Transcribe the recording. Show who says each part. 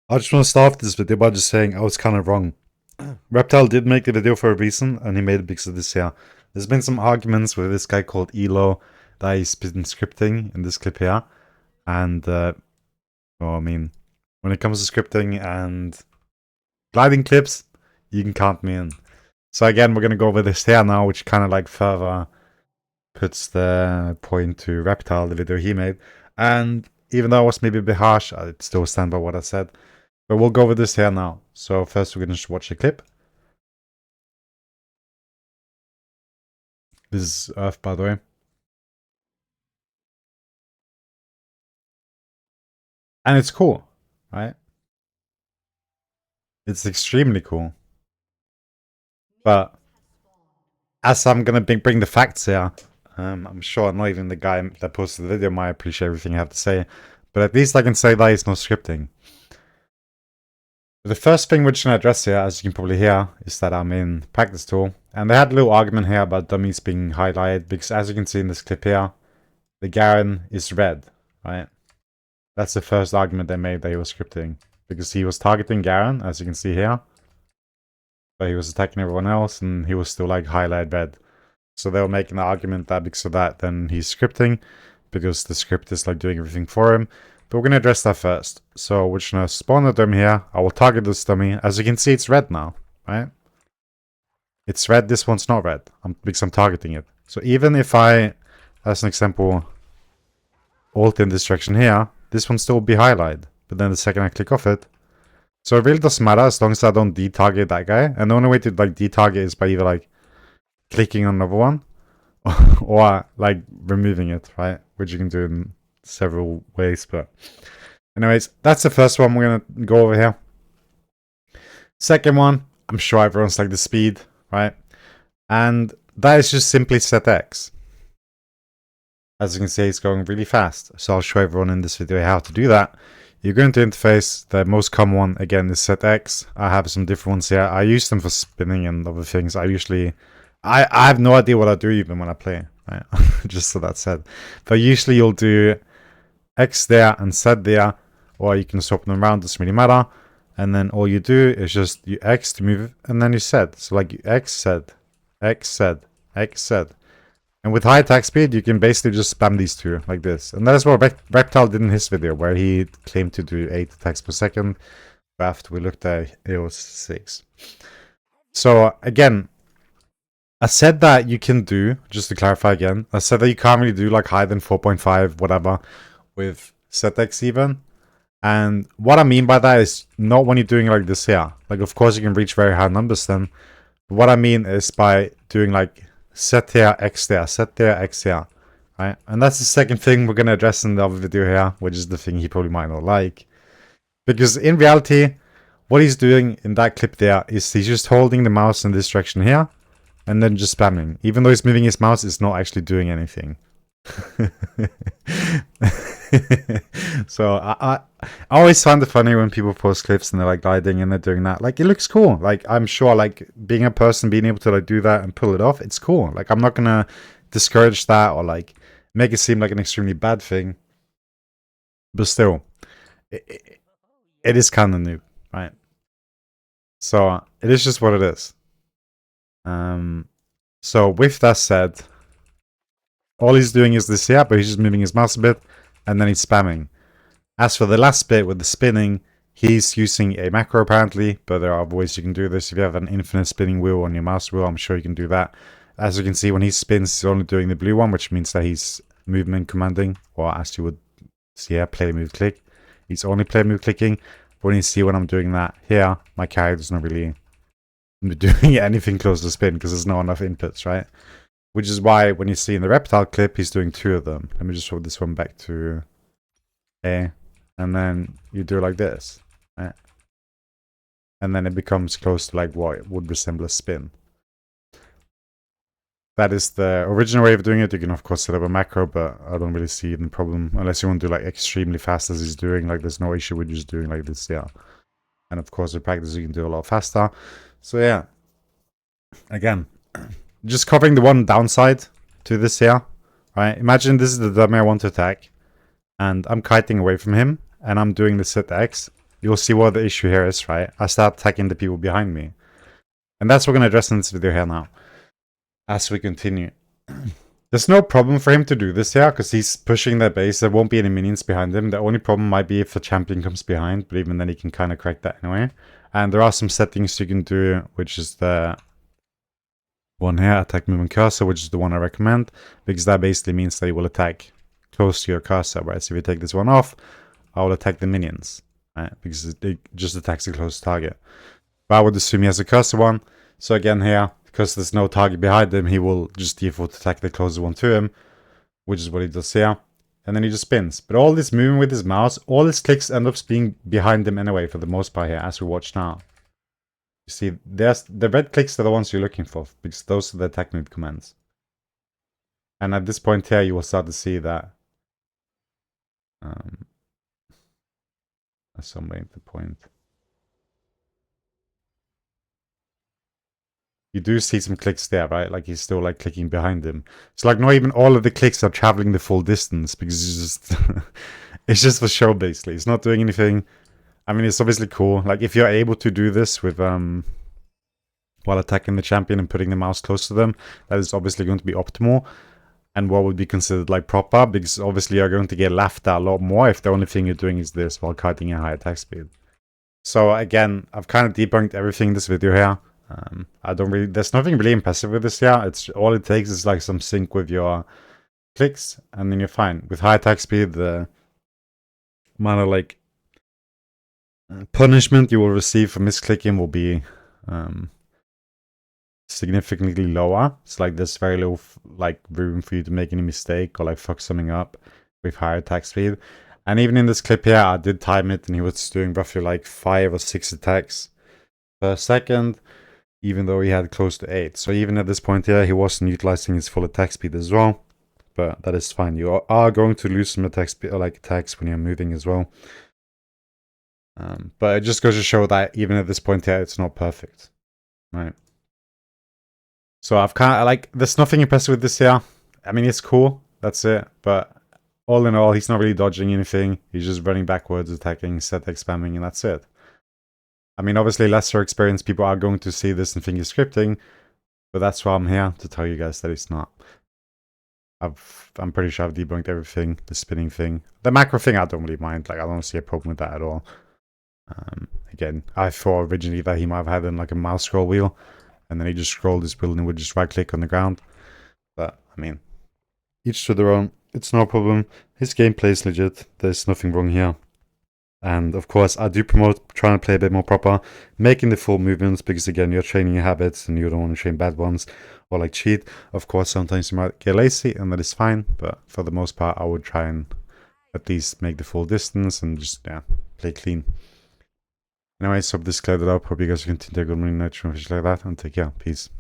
Speaker 1: I just want to start off this video by just saying I was kind of wrong. Reptile did make the video for a reason, and he made it because of this here. There's been some arguments with this guy called Elo that he's been scripting in this clip here. And, well, I mean, when it comes to scripting and gliding clips, you can count me in. So again, we're going to go over this here now, which kind of like further puts the point to Reptile, the video he made. And even though I was maybe a bit harsh, I'd still stand by what I said. But we'll go over this here now. So first we're going to watch the clip. This is Earth, by the way. And it's cool, right? It's extremely cool. But as I'm going to bring the facts here, I'm sure not even the guy that posted the video might appreciate everything I have to say. But at least I can say that it's no scripting. The first thing we're just going to address here, as you can probably hear, is that I'm in practice tool. And they had a little argument here about dummies being highlighted, because as you can see in this clip here, the Garen is red, right? That's the first argument they made that he was scripting. Because he was targeting Garen, as you can see here. But he was attacking everyone else, and he was still like highlighted red. So they were making the argument that because of that, then he's scripting, because the script is like doing everything for him. But we're going to address that first. So we're just going to spawn a dummy here. I will target this dummy. As you can see, it's red now, right? It's red. This one's not red because I'm targeting it. So even if I, as an example, ult in this direction here, this one still will be highlighted. But then the second I click off it. So it really doesn't matter as long as I don't de-target that guy. And the only way to like de-target is by either like clicking on another one or like removing it, right? Which you can do in several ways, but anyways, that's the first one we're gonna go over here. Second one, I'm sure everyone's like the speed, right? And that is just simply set X. As you can see, it's going really fast. So I'll show everyone in this video how to do that. You go into interface. The most common one again is set X. I have some different ones here. I use them for spinning and other things. I have no idea what I do even when I play, right? Just so that's said. But usually you'll do X there and Z there, or you can swap them around, doesn't really matter. And then all you do is just you X to move, and then you Z. So like you X, Z, X, Z, X, Z. And with high attack speed, you can basically just spam these two like this. And that is what Reptile did in his video, where he claimed to do 8 attacks per second. But after we looked at it, it was 6. So again, I said that you can do, just to clarify again, I said that you can't really do like higher than 4.5, whatever, with ZX even. And what I mean by that is not when you're doing like this here. Like, of course, you can reach very high numbers then. But what I mean is by doing like set here, X there, set there, X here. Right? And that's the second thing we're going to address in the other video here, which is the thing he probably might not like. Because in reality, what he's doing in that clip there is he's just holding the mouse in this direction here. And then just spamming. Even though he's moving his mouse, it's not actually doing anything. So I always find it funny when people post clips and they're like gliding and they're doing that. Like, it looks cool. Like, I'm sure like being a person, being able to like do that and pull it off, it's cool. Like, I'm not gonna discourage that or like make it seem like an extremely bad thing. But still, it is kind of new, right? So it is just what it is. So with that said, all he's doing is this here, but he's just moving his mouse a bit, and then he's spamming. As for the last bit with the spinning, he's using a macro apparently, but there are other ways you can do this. If you have an infinite spinning wheel on your mouse wheel, I'm sure you can do that. As you can see, when he spins, he's only doing the blue one, which means that he's movement commanding, or as you would see here, play, move, click. He's only play, move, clicking. But when you see when I'm doing that here, my character's not really doing anything close to spin because there's not enough inputs, right? Which is why when you see in the Reptile clip, he's doing 2 of them. Let me just throw this one back to A. And then you do like this, right? And then it becomes close to like what would resemble a spin. That is the original way of doing it. You can of course set up a macro, but I don't really see the problem. Unless you want to do like extremely fast as he's doing. Like, there's no issue with just doing like this, yeah. And of course with practice you can do a lot faster. So yeah, again, just covering the one downside to this here, right? Imagine this is the dummy I want to attack, and I'm kiting away from him, and I'm doing the set X. you'll see what the issue here is, right? I start attacking the people behind me. And that's what we're going to address in this video here now. As we continue. There's no problem for him to do this here, because he's pushing their base. There won't be any minions behind him. The only problem might be if the champion comes behind, but even then he can kind of correct that anyway. And there are some settings you can do, which is the one here, attack movement cursor, which is the one I recommend, because that basically means that he will attack close to your cursor, right? So if you take this one off, I will attack the minions, right? Because it just attacks the close target. But I would assume he has a cursor one. So again here, because there's no target behind him, he will just default attack the closest one to him, which is what he does here. And then he just spins. But all this moving with his mouse, all his clicks end up being behind him anyway for the most part here, as we watch now. You see, there's the red clicks are the ones you're looking for, because those are the attack move commands. And at this point here, you will start to see that that's somewhere the point. You do see some clicks there, right? Like he's still like clicking behind him. So like not even all of the clicks are traveling the full distance, because it's just it's just for show basically. It's not doing anything. I mean, it's obviously cool. Like if you're able to do this with while attacking the champion and putting the mouse close to them, that is obviously going to be optimal and what would be considered like proper, because obviously you're going to get laughed at a lot more if the only thing you're doing is this while cutting a high attack speed. So again, I've kind of debunked everything in this video here. There's nothing really impressive with this here. It's all it takes is like some sync with your clicks and then you're fine. With high attack speed, the amount of like punishment you will receive for misclicking will be significantly lower. It's like there's very little like room for you to make any mistake or like fuck something up with higher attack speed. And even in this clip here, I did time it and he was doing roughly like 5 or 6 attacks per second, even though he had close to 8. So even at this point here, he wasn't utilizing his full attack speed as well. But that is fine. You are going to lose some attack speed, or like attacks when you're moving as well. But it just goes to show that even at this point here, it's not perfect, right? So I've kind of like, there's nothing impressive with this here. I mean, it's cool, that's it. But all in all, he's not really dodging anything. He's just running backwards, attacking, static spamming, and that's it. I mean, obviously, lesser experienced people are going to see this and think he's scripting, but that's why I'm here, to tell you guys that it's not. I'm pretty sure I've debunked everything, the spinning thing. The macro thing, I don't really mind. Like, I don't see a problem with that at all. Again, I thought originally that he might have had like a mouse scroll wheel, and then he just scrolled his wheel and would just right click on the ground. But, I mean, each to their own. It's no problem. His gameplay is legit. There's nothing wrong here. And of course, I do promote trying to play a bit more proper, making the full movements, because again, you're training your habits and you don't want to train bad ones or like cheat. Of course, sometimes you might get lazy and that is fine, but for the most part, I would try and at least make the full distance and just, yeah, play clean. Anyways, hope this cleared it up. Hope you guys continue to go really nice and like that, and take care. Peace.